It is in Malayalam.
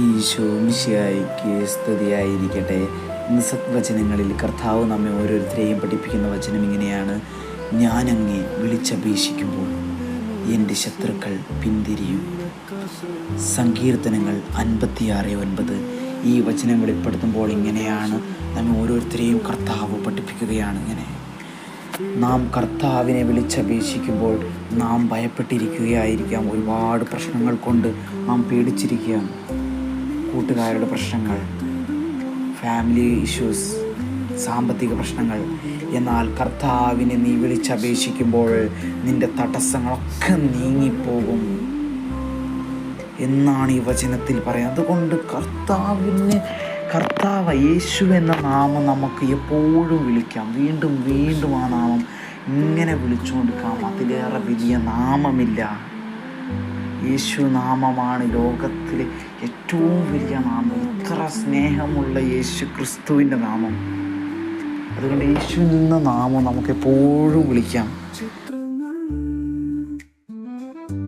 ഈശോ മിശിഹായ്ക്ക് സ്തുതിയായിരിക്കട്ടെ. ഇന്ന് സദ്വചനങ്ങളിൽ കർത്താവ് നമ്മെ ഓരോരുത്തരെയും പഠിപ്പിക്കുന്ന വചനം ഇങ്ങനെയാണ്: ഞാൻ അങ്ങേ വിളിച്ചപേക്ഷിക്കുമ്പോൾ എൻ്റെ ശത്രുക്കൾ പിന്തിരിയും. സങ്കീർത്തനങ്ങൾ 56:9. ഈ വചനം വെളിപ്പെടുത്തുമ്പോൾ ഇങ്ങനെയാണ് നമ്മെ ഓരോരുത്തരെയും കർത്താവ് പഠിപ്പിക്കുകയാണ്. ഇങ്ങനെ നാം കർത്താവിനെ വിളിച്ചപേക്ഷിക്കുമ്പോൾ നാം ഭയപ്പെട്ടിരിക്കുകയായിരിക്കാം. ഒരുപാട് പ്രശ്നങ്ങൾ കൊണ്ട് നാം പേടിച്ചിരിക്കുകയാണ്. കൂട്ടുകാരുടെ പ്രശ്നങ്ങൾ, ഫാമിലി ഇഷ്യൂസ്, സാമ്പത്തിക പ്രശ്നങ്ങൾ. എന്നാൽ കർത്താവിനെ നീ വിളിച്ചപേക്ഷിക്കുമ്പോൾ നിൻ്റെ തടസ്സങ്ങളൊക്കെ നീങ്ങിപ്പോകും എന്നാണ് ഈ വചനത്തിൽ പറയുന്നത്. അതുകൊണ്ട് കർത്താവ് യേശു എന്ന നാമം നമുക്ക് എപ്പോഴും വിളിക്കാം. വീണ്ടും വീണ്ടും ആ നാമം ഇങ്ങനെ വിളിച്ചുകൊണ്ടിരിക്കാം. അതിലേറെ വലിയ നാമമില്ല. യേശു നാമമാണ് ലോകത്തിലെ ഏറ്റവും വലിയ നാമം. ഇത്ര സ്നേഹമുള്ള യേശു ക്രിസ്തുവിൻ്റെ നാമം. അതുകൊണ്ട് യേശു എന്ന നാമം നമുക്ക് എപ്പോഴും വിളിക്കാം.